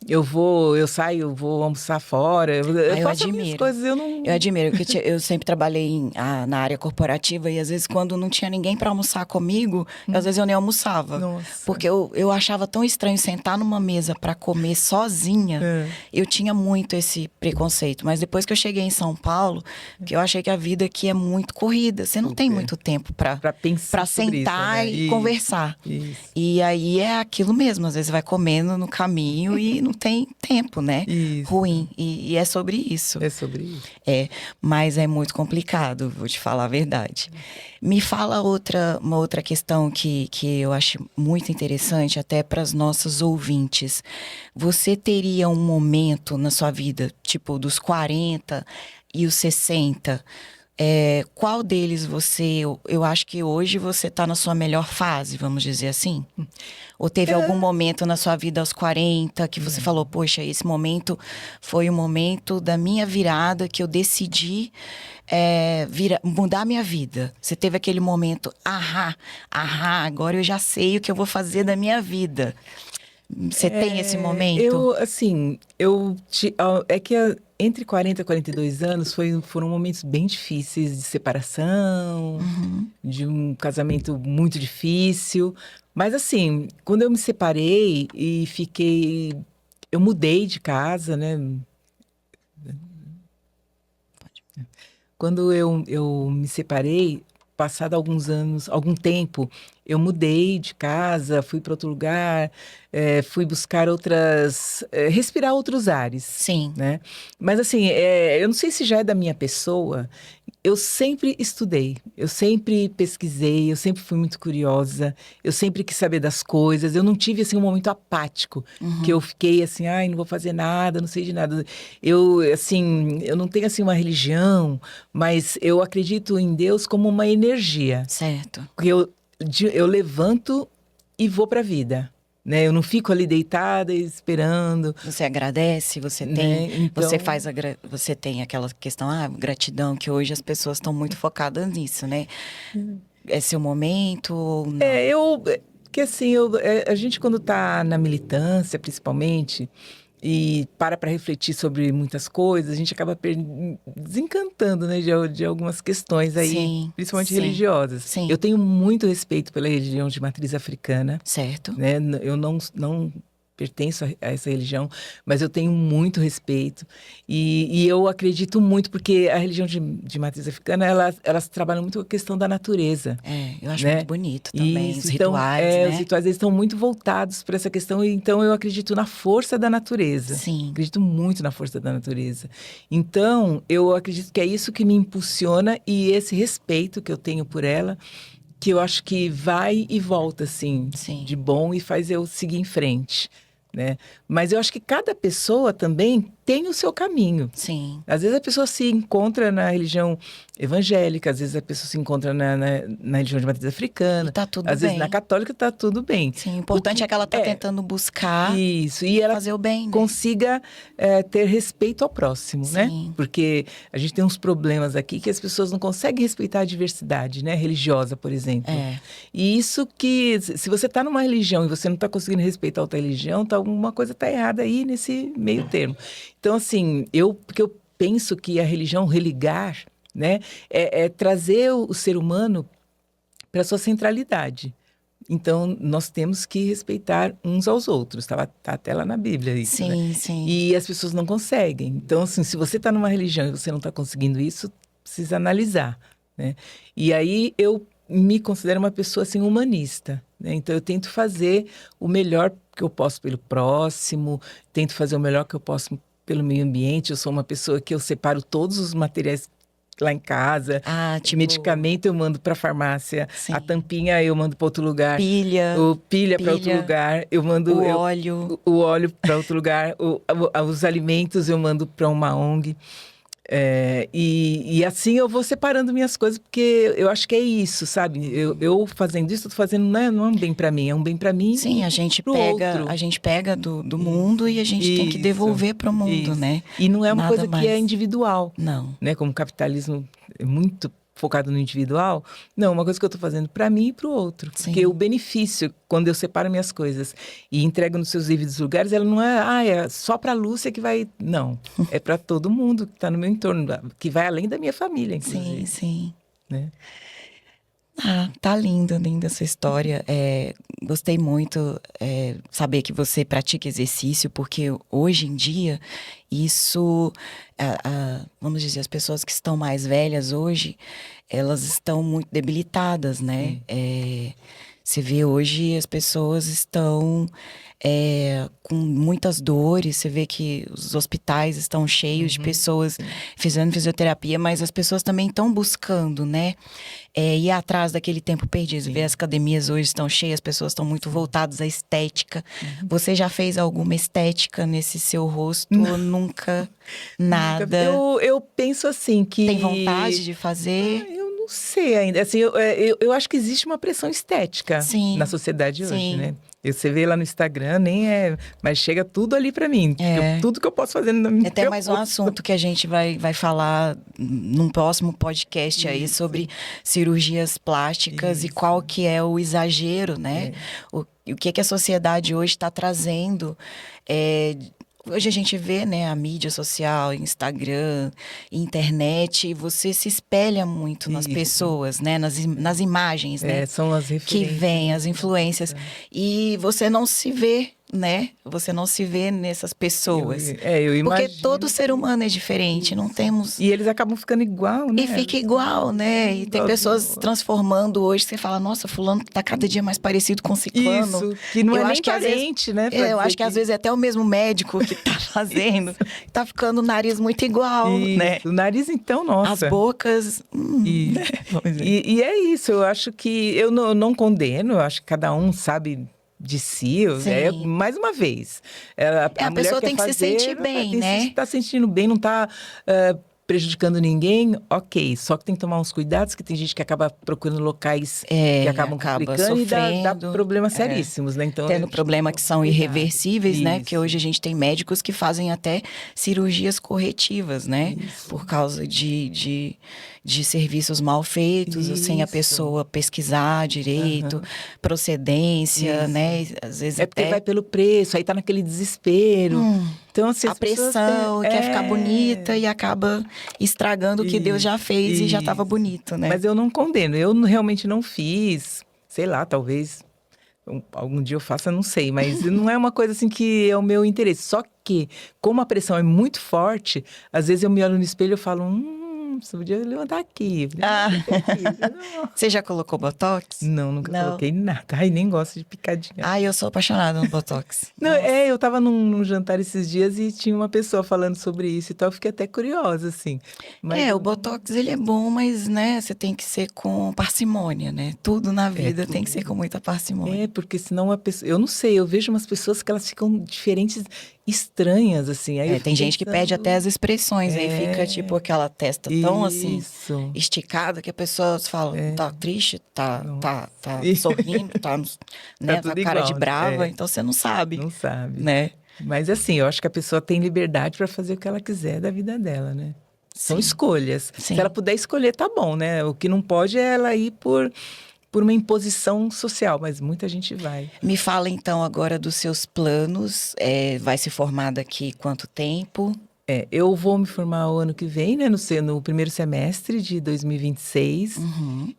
eu saio, eu vou almoçar fora, eu Eu faço as minhas admiro. coisas, eu não... Eu admiro, que eu sempre trabalhei na área corporativa e às vezes quando não tinha ninguém para almoçar comigo, às vezes eu nem almoçava. Nossa. Porque eu achava tão estranho sentar numa mesa para comer sozinha. Eu tinha muito esse preconceito. Mas depois que eu cheguei em São Paulo, que eu achei que a vida aqui é muito corrida. Você não tem muito tempo para pensar sobre sentar isso, né? e conversar. Isso. E aí é aquilo mesmo. Às vezes vai comendo no caminho e não tem tempo, né? Isso. Ruim. E é sobre isso. É sobre isso. Mas é muito complicado, vou te falar a verdade. Me fala uma outra questão que eu acho muito interessante, até para as nossas ouvintes. Você teria um momento na sua vida, tipo dos 40 e os 60, qual deles eu acho que hoje você está na sua melhor fase, vamos dizer assim? Ou teve algum momento na sua vida aos 40 que você falou, poxa, esse momento foi o momento da minha virada, que eu decidi mudar a minha vida. Você teve aquele momento, agora eu já sei o que eu vou fazer da minha vida. Você tem esse momento? É que entre 40 e 42 anos foram momentos bem difíceis de separação, de um casamento muito difícil. Mas assim, quando eu me separei e eu mudei de casa, né? Quando eu me separei, passado algum tempo, eu mudei de casa, fui para outro lugar, fui buscar respirar outros ares. Sim. Né? Mas assim, eu não sei se já é da minha pessoa, eu sempre estudei, eu sempre pesquisei, eu sempre fui muito curiosa, eu sempre quis saber das coisas, eu não tive assim um momento apático, que eu fiquei assim, ai, não vou fazer nada, não sei de nada. Eu não tenho assim uma religião, mas eu acredito em Deus como uma energia. Certo. Porque eu levanto e vou para a vida. Né? Eu não fico ali deitada esperando. Você agradece, você tem, né? Então... você tem aquela questão, gratidão, que hoje as pessoas estão muito focadas nisso, né? É seu momento ou não? Que assim, a gente quando está na militância, principalmente, e para refletir sobre muitas coisas, a gente acaba desencantando, né, de algumas questões aí, Sim, principalmente sim, religiosas. sim. Eu tenho muito respeito pela religião de matriz africana. Certo. Né? Eu não pertenço a essa religião, mas eu tenho muito respeito e eu acredito muito, porque a religião de matriz africana, elas trabalham muito com a questão da natureza. Eu acho né? muito bonito também, Isso, os rituais, né? Os rituais eles estão muito voltados para essa questão, então eu acredito na força da natureza. Sim. Acredito muito na força da natureza. Então, eu acredito que é isso que me impulsiona e esse respeito que eu tenho por ela, que eu acho que vai e volta, assim, Sim. de bom e faz eu seguir em frente, né? Mas eu acho que cada pessoa também tem o seu caminho. Sim. Às vezes a pessoa se encontra na religião evangélica, às vezes a pessoa se encontra na religião de matriz africana. E tá tudo às vezes bem. na católica tá tudo bem. Sim, o importante é que ela tá tentando buscar isso, e ela fazer o bem, né? consiga ter respeito ao próximo, Sim. né? Porque a gente tem uns problemas aqui que as pessoas não conseguem respeitar a diversidade, né? Religiosa, por exemplo. E isso que, se você tá numa religião e você não tá conseguindo respeitar outra religião, alguma coisa tá errada aí nesse meio termo. Então, assim, porque eu penso que a religião, religar, né, é trazer o ser humano para a sua centralidade. Então, nós temos que respeitar uns aos outros. Tá até lá na Bíblia isso, Sim, né? sim. E as pessoas não conseguem. Então, assim, se você está numa religião e você não está conseguindo isso, precisa analisar, né? E aí, eu me considero uma pessoa, assim, humanista, né? Então, eu tento fazer o melhor que eu posso pelo próximo, tento fazer o melhor que eu posso pelo meio ambiente. Eu sou uma pessoa que eu separo todos os materiais lá em casa. Tipo... medicamento eu mando para a farmácia. Sim. A tampinha eu mando para outro lugar. Pilha para outro lugar. Eu mando o óleo. O óleo para outro lugar. Os alimentos eu mando para uma ONG. E assim eu vou separando minhas coisas, porque eu acho que é isso, sabe? Eu fazendo isso, estou fazendo não é um bem para mim, é um bem para mim. Sim, a gente pega do mundo e a gente tem que devolver para o mundo, né? E não é uma Nada coisa mais. que é individual. Não. Né? Como o capitalismo é muito focado no individual. Não, uma coisa que eu estou fazendo para mim e para o outro. Sim. Porque o benefício, quando eu separo minhas coisas e entrego nos seus devidos lugares, ela não é, é só para a Lúcia que vai... Não, é para todo mundo que está no meu entorno, que vai além da minha família, inclusive. Sim, sim. Né? Ah, tá linda essa história. Gostei muito saber que você pratica exercício, porque hoje em dia isso, vamos dizer, as pessoas que estão mais velhas hoje, elas estão muito debilitadas, né? Você vê hoje as pessoas estão com muitas dores, você vê que os hospitais estão cheios de pessoas fazendo fisioterapia, mas as pessoas também estão buscando, né? Ir atrás daquele tempo perdido. Ver as academias hoje estão cheias, as pessoas estão muito voltadas à estética. Você já fez alguma estética nesse seu rosto? Ou nunca? Nada? Eu penso assim que... Tem vontade de fazer? Eu não sei ainda. Assim, eu acho que existe uma pressão estética na sociedade hoje, né? Você vê lá no Instagram, nem é... Mas chega tudo ali pra mim. Tudo que eu posso fazer na minha... Até mais um assunto que a gente vai falar num próximo podcast aí sobre cirurgias plásticas e qual que é o exagero, né? O que a sociedade hoje está trazendo. Hoje a gente vê, né, a mídia social, Instagram, internet, e você se espelha muito nas pessoas, né, nas imagens, né? São as referências. Que vêm, as influências. E você não se vê, né? Você não se vê nessas pessoas. Eu imagino. Porque todo ser humano é diferente, não temos... E eles acabam ficando igual, né? E fica igual, né? E tem pessoas transformando hoje, você fala, nossa, fulano tá cada dia mais parecido com ciclano. Isso, que não eu é acho nem que parente, às vezes, né? Eu acho que às vezes é até o mesmo médico que tá fazendo, tá ficando o nariz muito igual, né? O nariz, então, nossa. As bocas... né? E é isso, eu acho que... Eu não condeno, eu acho que cada um sabe... de si, mais uma vez. A pessoa tem que se sentir bem, né? Se está sentindo bem, não está prejudicando ninguém, ok. Só que tem que tomar uns cuidados, que tem gente que acaba procurando locais que acabam complicando sofrendo, e dá problemas seríssimos, né? Então, tendo problemas que são irreversíveis, né? Porque hoje a gente tem médicos que fazem até cirurgias corretivas, né? Por causa de serviços mal feitos, sem a pessoa pesquisar direito, procedência, né? Às vezes porque vai pelo preço, aí tá naquele desespero. Então, assim, a pressão, quer ficar bonita e acaba estragando o que Deus já fez e já estava bonito, né? Mas eu não condeno, eu realmente não fiz, sei lá, talvez algum dia eu faça, não sei, mas não é uma coisa assim que é o meu interesse. Só que, como a pressão é muito forte, às vezes eu me olho no espelho e falo, você podia levantar aqui. Você já colocou Botox? Não, nunca coloquei nada. Ai, nem gosto de picadinha. Eu sou apaixonada no Botox. Não, eu tava num jantar esses dias e tinha uma pessoa falando sobre isso e tal. Eu fiquei até curiosa, assim. Mas o Botox, ele é bom, mas, né, você tem que ser com parcimônia, né? Tudo na vida tem que ser com muita parcimônia. Porque senão a pessoa... Eu não sei, eu vejo umas pessoas que elas ficam diferentes, estranhas, assim. Aí tem gente que perde até as expressões, aí fica tipo aquela testa tão assim, esticada, que a pessoa fala, tá triste, tá sorrindo, tá né, tá cara igual, de brava, então você não sabe. Não sabe. Né? Mas assim, eu acho que a pessoa tem liberdade para fazer o que ela quiser da vida dela, né? São escolhas. Se ela puder escolher, tá bom, né? O que não pode é ela ir por uma imposição social, mas muita gente vai. Me fala então agora dos seus planos, vai se formar daqui quanto tempo? Eu vou me formar o ano que vem, né, no primeiro semestre de 2026.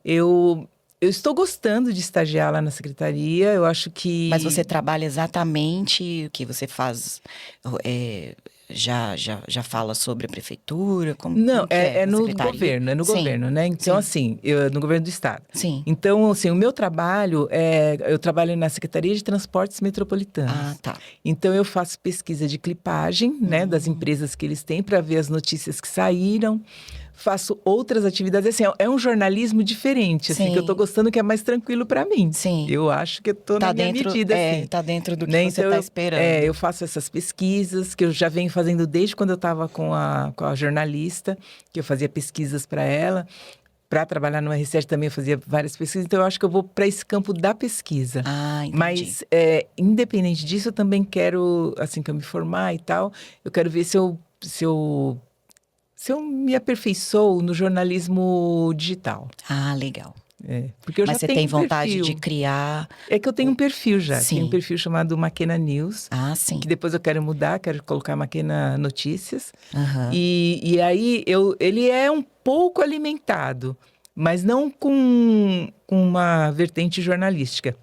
Eu estou gostando de estagiar lá na secretaria, eu acho que... Mas você trabalha exatamente o que você faz... Já fala sobre a prefeitura? Não, é no governo, né? Então, assim, no governo do estado. Sim. Então, assim, o meu trabalho eu trabalho na Secretaria de Transportes Metropolitanos. Tá. Então, eu faço pesquisa de clipagem, né, das empresas que eles têm para ver as notícias que saíram. Faço outras atividades, assim, é um jornalismo diferente, assim, que eu tô gostando, que é mais tranquilo para mim. Sim. Eu acho que eu tô na minha medida, assim. Tá dentro do que você tá esperando. Eu faço essas pesquisas, que eu já venho fazendo desde quando eu estava com a jornalista, que eu fazia pesquisas para ela. Para trabalhar numa research também eu fazia várias pesquisas, então eu acho que eu vou para esse campo da pesquisa. Entendi. Mas, independente disso, eu também quero, assim que eu me formar e tal, eu quero ver se se eu me aperfeiçoo no jornalismo digital. Ah, legal. Porque eu Mas já você tenho tem um vontade perfil. de criar... É que eu tenho um perfil já. Sim. Tenho um perfil chamado Maquena News. Ah, sim. Que depois eu quero mudar, quero colocar Maquena Notícias. Aham. E aí ele é um pouco alimentado, mas não com uma vertente jornalística.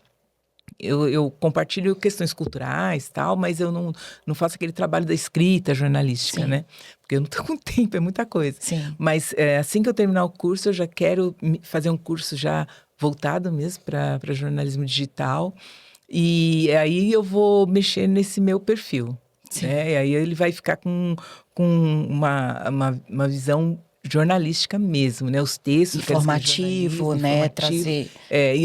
Eu compartilho questões culturais e tal, mas eu não faço aquele trabalho da escrita jornalística, Sim. né? Porque eu não estou com tempo, é muita coisa. Sim. Mas assim que eu terminar o curso, eu já quero fazer um curso já voltado mesmo para jornalismo digital. E aí eu vou mexer nesse meu perfil, Sim. né? E aí ele vai ficar com uma visão jornalística mesmo, né? Os textos, Informativo, né? Trazer...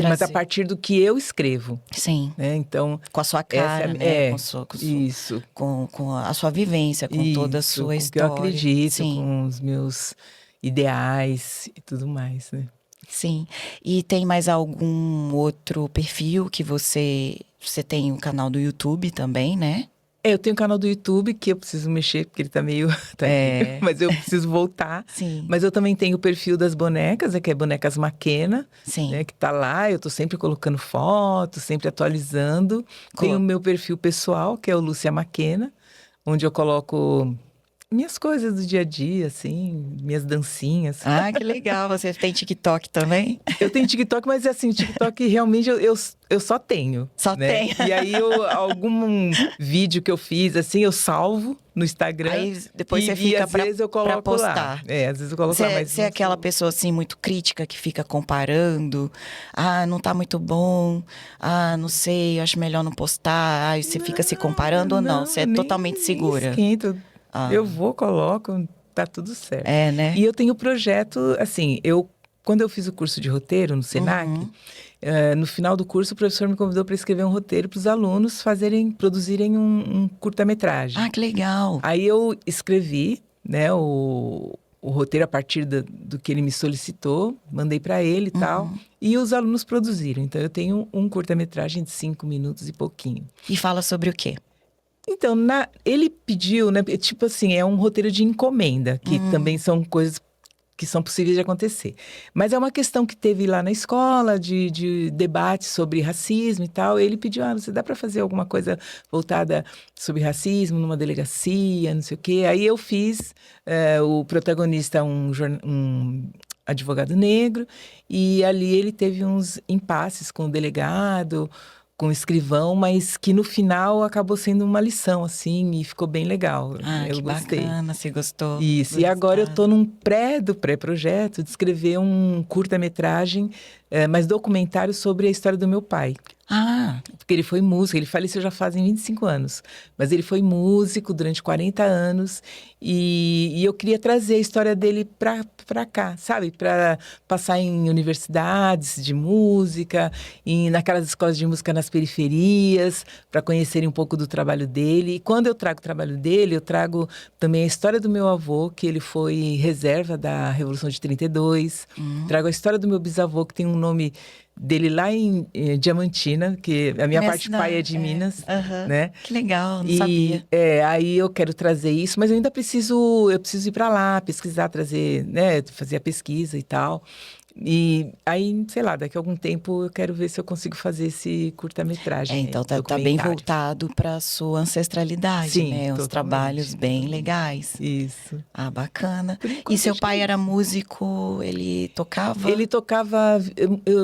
mas a partir do que eu escrevo. Sim. Né? Então, com a sua cara, né? Isso. Com a sua vivência, com toda a sua com história. o que eu acredito, Sim. com os meus ideais e tudo mais, né? Sim. E tem mais algum outro perfil que você tem um canal do YouTube também, né? Eu tenho um canal do YouTube que eu preciso mexer, porque ele tá meio... mas eu preciso voltar. Sim. Mas eu também tenho o perfil das bonecas, que é Bonecas Maquena, Sim. né, que tá lá. Eu tô sempre colocando fotos, sempre atualizando. Tenho o meu perfil pessoal, que é o Lúcia Maquena, onde eu coloco minhas coisas do dia a dia, assim, minhas dancinhas. Ah, que legal. Você tem TikTok também? Eu tenho TikTok, mas assim, TikTok realmente eu só tenho. Só né? tem. E aí, algum vídeo que eu fiz, assim, eu salvo no Instagram. Aí depois você e fica às vezes eu coloco postar. lá. Às vezes eu coloco lá, mas você é aquela pessoa, assim, muito crítica, que fica comparando. Ah, não tá muito bom. Ah, não sei, acho melhor não postar. Ah, você fica se comparando ou não? Você é totalmente segura? Esquento. Eu vou, coloco, tá tudo certo. É, né? E eu tenho projeto, assim, quando eu fiz o curso de roteiro no Senac, no final do curso o professor me convidou para escrever um roteiro para os alunos produzirem um curta-metragem. Ah, que legal. Aí eu escrevi, né, o roteiro a partir do que ele me solicitou, mandei para ele e tal, e os alunos produziram. Então eu tenho um curta-metragem de 5 minutos e pouquinho. E fala sobre o quê? Então, ele pediu, né? Tipo assim, é um roteiro de encomenda, que também são coisas que são possíveis de acontecer. Mas é uma questão que teve lá na escola, de debate sobre racismo e tal. Ele pediu, você dá para fazer alguma coisa voltada sobre racismo numa delegacia, não sei o quê. Aí eu fiz, o protagonista um advogado negro, e ali ele teve uns impasses com o delegado, com o escrivão, mas que no final acabou sendo uma lição, assim, e ficou bem legal. Ah, eu que gostei. bacana, você gostou. Isso, e agora eu estou num pré-projeto de escrever um curta-metragem, mas documentário sobre a história do meu pai. Ah, Porque ele foi músico, ele faleceu já fazem 25 anos, mas ele foi músico durante 40 anos e eu queria trazer a história dele para cá, sabe? Para passar em universidades de música, naquelas escolas de música nas periferias, para conhecerem um pouco do trabalho dele. E quando eu trago o trabalho dele, eu trago também a história do meu avô, que ele foi reserva da Revolução de 32. Trago a história do meu bisavô, que tem um nome dele lá em Diamantina, que a minha parte pai é de Minas, né? Que legal, não sabia. Aí eu quero trazer isso, mas eu ainda preciso ir para lá, pesquisar, trazer, né, fazer a pesquisa e tal. E aí, sei lá, daqui a algum tempo eu quero ver se eu consigo fazer esse curta-metragem. Então tá bem voltado para a sua ancestralidade, Sim, né? Uns trabalhos bem legais. Isso. Ah, bacana. E seu pai era músico, ele tocava? Ele tocava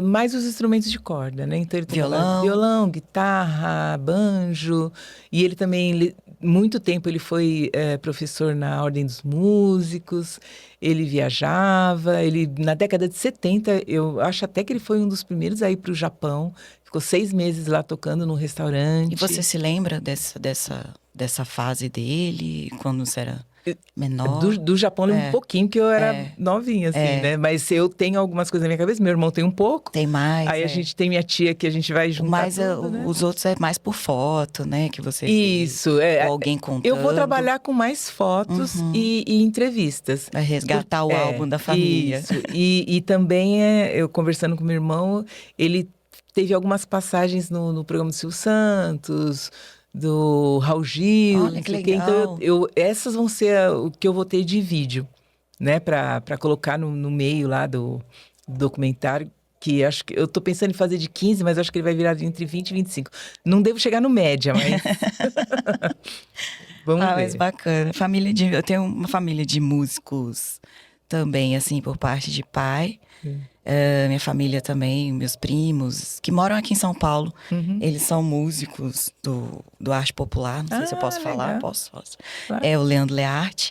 mais os instrumentos de corda, né? Então ele tocava violão, guitarra, banjo. E ele também, muito tempo, ele foi professor na Ordem dos Músicos. Ele viajava, na década de 70, eu acho até que ele foi um dos primeiros a ir para o Japão. Ficou 6 meses lá tocando num restaurante. E você se lembra dessa fase dele, quando você era menor? Do Japão, um pouquinho, porque eu era novinha, assim, né? Mas eu tenho algumas coisas na minha cabeça, meu irmão tem um pouco. Tem mais. Aí a gente tem minha tia que a gente vai juntar Mas tudo, né? os outros é mais por foto, né? Que você Isso, ou alguém contando. Eu vou trabalhar com mais fotos e entrevistas. Vai resgatar o álbum da família. Isso, e também eu conversando com meu irmão, ele teve algumas passagens no programa do Silvio Santos, do Raul Gil. Olha, que legal. Então, essas vão ser o que eu vou ter de vídeo. né, para colocar no meio lá do documentário, que acho que eu tô pensando em fazer de 15, mas acho que ele vai virar entre 20 e 25. Não devo chegar no média, mas vamos Mas ver. bacana. Eu tenho uma família de músicos também, assim, por parte de pai. Minha família também, meus primos, que moram aqui em São Paulo, eles são músicos do Arte Popular. Não sei se eu posso falar. Legal. Posso. Claro. É o Leandro Learte.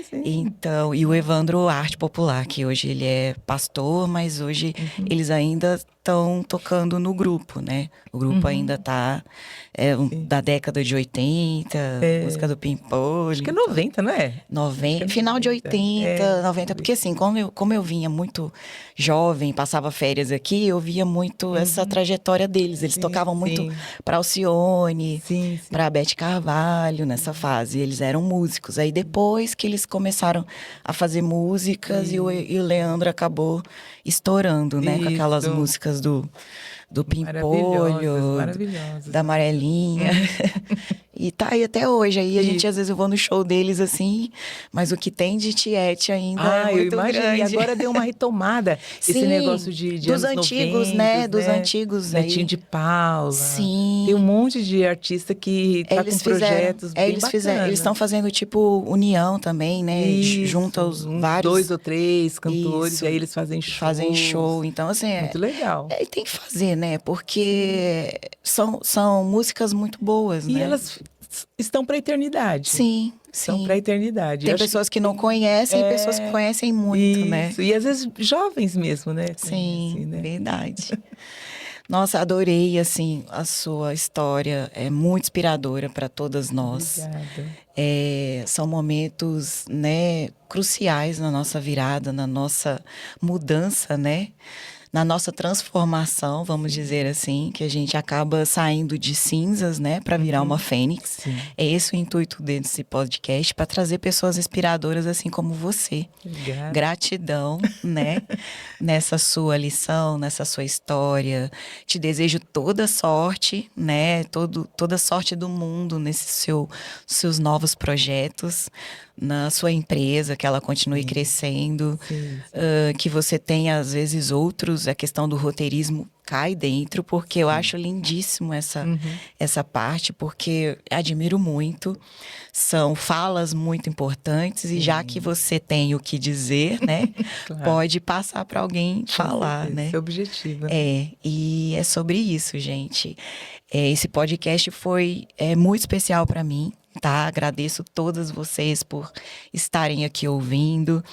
Sim. Então, e o Evandro Arte Popular, que hoje ele é pastor, mas hoje eles ainda estão tocando no grupo, né? O grupo ainda tá da década de 80, música do Pimpolho. Acho que é 90, não é? 90, final de 80, 90, porque assim, como eu vinha muito jovem, passava férias aqui, eu via muito essa trajetória deles. Eles tocavam muito para Alcione, para Beth Carvalho, nessa fase. Eles eram músicos. Aí depois que eles começaram a fazer músicas e o Leandro acabou estourando, né? Com aquelas músicas do Pimpolho, maravilhosas. da Amarelinha. E tá aí até hoje. Aí a gente, às vezes, eu vou no show deles assim, mas o que tem de tiete ainda é muito grande. E agora deu uma retomada. Esse negócio de dos anos antigos, 90, né? Dos antigos. Netinho aí. de Paula. Sim. Tem um monte de artista que tá com projetos bem bacanas. Eles estão fazendo tipo união também, né? Junto aos vários... 2 ou 3 cantores, e aí eles fazem show. Fazem show. Então, assim... Muito legal. Tem que fazer, né? Porque são músicas muito boas, né? E elas estão para a eternidade. Sim. Estão para a eternidade. Tem pessoas que não conhecem e pessoas que conhecem muito, né? E às vezes jovens mesmo, né? Sim, né? Verdade. Nossa, adorei, assim, a sua história. É muito inspiradora para todas nós. Obrigada. São momentos, né, cruciais na nossa virada, na nossa mudança, né? Na nossa transformação, vamos dizer assim, que a gente acaba saindo de cinzas, né, para virar uma fênix. É esse o intuito desse podcast, para trazer pessoas inspiradoras assim como você. Obrigada. Gratidão, né, nessa sua lição, nessa sua história. Te desejo toda sorte, né, toda sorte do mundo nesses seus novos projetos, na sua empresa, que ela continue crescendo, que você tenha, às vezes, a questão do roteirismo cai dentro, porque eu acho lindíssimo essa parte, porque admiro muito, são falas muito importantes, e já que você tem o que dizer, né, pode passar para alguém falar, né? Esse é o objetivo, né? E é sobre isso, gente. Esse podcast foi muito especial para mim. Tá? Agradeço todas vocês por estarem aqui ouvindo.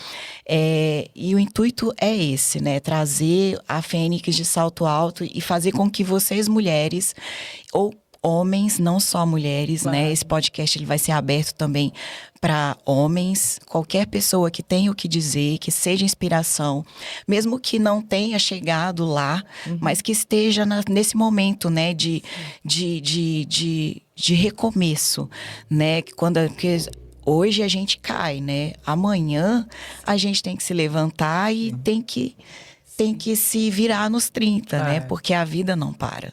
E o intuito é esse, né? Trazer a Fênix de salto alto e fazer com que vocês, mulheres, ou homens, não só mulheres, né? Esse podcast ele vai ser aberto também para homens, qualquer pessoa que tenha o que dizer, que seja inspiração, mesmo que não tenha chegado lá, mas que esteja nesse momento, né, de recomeço, né? Porque hoje a gente cai, né? Amanhã a gente tem que se levantar e tem que se virar nos 30, né? Porque a vida não para.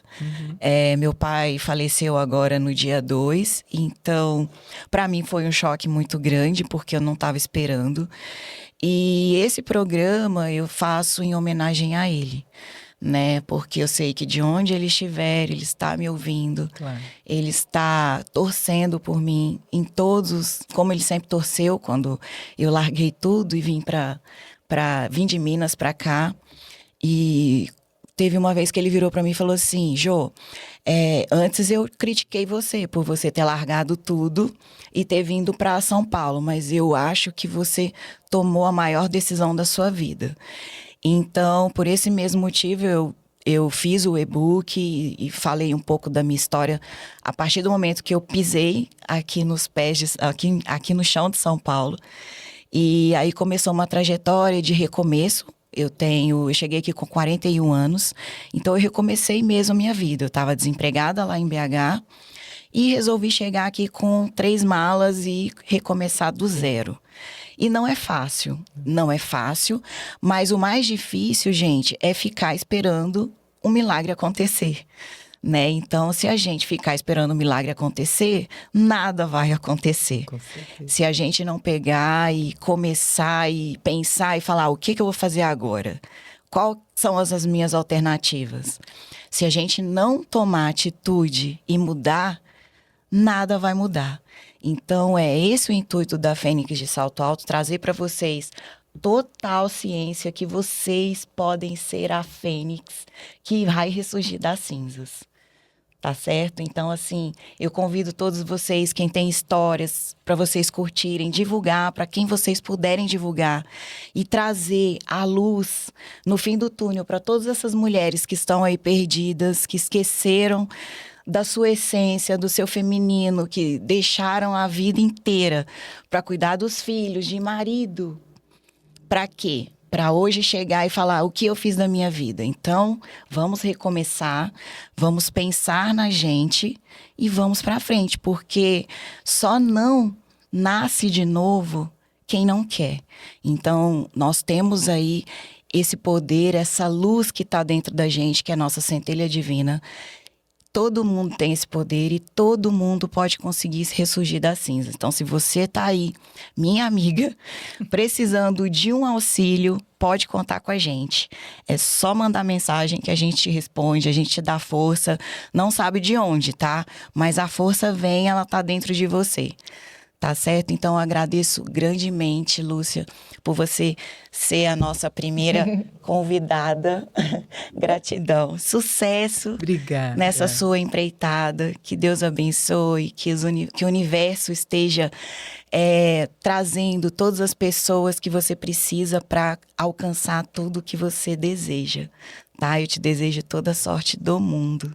Meu pai faleceu agora no dia 2, então, para mim foi um choque muito grande, porque eu não estava esperando. E esse programa eu faço em homenagem a ele, né? Porque eu sei que de onde ele estiver, ele está me ouvindo. Ele está torcendo por mim em como ele sempre torceu quando eu larguei tudo e vim de Minas para cá. E teve uma vez que ele virou para mim e falou assim: Jô, antes eu critiquei você por você ter largado tudo e ter vindo para São Paulo, mas eu acho que você tomou a maior decisão da sua vida. Então, por esse mesmo motivo, eu fiz o e-book e falei um pouco da minha história a partir do momento que eu pisei aqui nos pés, aqui no chão de São Paulo. E aí começou uma trajetória de recomeço. Eu cheguei aqui com 41 anos, então eu recomecei mesmo a minha vida. Eu estava desempregada lá em BH e resolvi chegar aqui com 3 malas e recomeçar do zero. E não é fácil, mas o mais difícil, gente, é ficar esperando um milagre acontecer, né? Então, se a gente ficar esperando o milagre acontecer, nada vai acontecer. Com certeza. Se a gente não pegar e começar e pensar e falar, o que eu vou fazer agora? Quais são as minhas alternativas? Se a gente não tomar atitude e mudar, nada vai mudar. Então, é esse o intuito da Fênix de Salto Alto, trazer para vocês total ciência que vocês podem ser a Fênix que vai ressurgir das cinzas. Tá certo? Então, assim, eu convido todos vocês, quem tem histórias, para vocês curtirem, divulgar, para quem vocês puderem divulgar e trazer a luz no fim do túnel para todas essas mulheres que estão aí perdidas, que esqueceram da sua essência, do seu feminino, que deixaram a vida inteira para cuidar dos filhos, de marido. Para quê? Para hoje chegar e falar o que eu fiz da minha vida. Então, vamos recomeçar, vamos pensar na gente e vamos para frente, porque só não nasce de novo quem não quer. Então, nós temos aí esse poder, essa luz que está dentro da gente, que é a nossa centelha divina. Todo mundo tem esse poder e todo mundo pode conseguir se ressurgir das cinzas. Então, se você está aí, minha amiga, precisando de um auxílio, pode contar com a gente. É só mandar mensagem que a gente te responde, a gente te dá força. Não sabe de onde, tá? Mas a força vem, ela tá dentro de você. Tá certo? Então, eu agradeço grandemente, Lúcia, por você ser a nossa primeira convidada. Gratidão. Sucesso. Obrigada. Nessa sua empreitada. Que Deus abençoe, que o universo esteja trazendo todas as pessoas que você precisa para alcançar tudo que você deseja. Tá? Eu te desejo toda a sorte do mundo.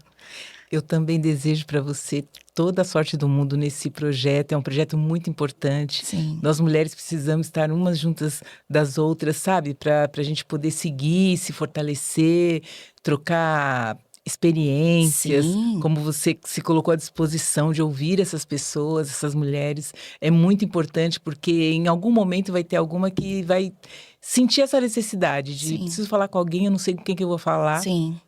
Eu também desejo para você toda a sorte do mundo nesse projeto. É um projeto muito importante. Sim. Nós mulheres precisamos estar umas juntas das outras, sabe? Para a gente poder seguir, se fortalecer, trocar experiências. Sim. Como você se colocou à disposição de ouvir essas pessoas, essas mulheres. É muito importante porque em algum momento vai ter alguma que vai sentir essa necessidade de Sim. preciso falar com alguém, eu não sei com quem que eu vou falar. Sim.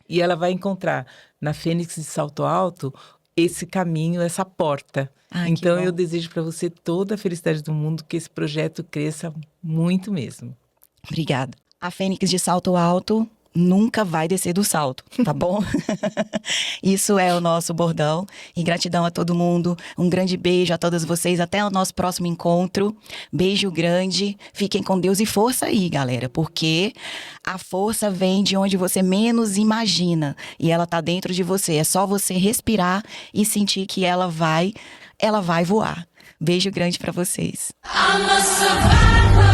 E ela vai encontrar na Fênix de Salto Alto esse caminho, essa porta. Então, eu desejo para você toda a felicidade do mundo, que esse projeto cresça muito mesmo. Obrigada. A Fênix de Salto Alto nunca vai descer do salto, tá bom? Isso é o nosso bordão. E gratidão a todo mundo. Um grande beijo a todas vocês. Até o nosso próximo encontro. Beijo grande. Fiquem com Deus e força aí, galera. Porque a força vem de onde você menos imagina. E ela tá dentro de você. É só você respirar e sentir que ela vai voar. Beijo grande pra vocês. I'm a survivor.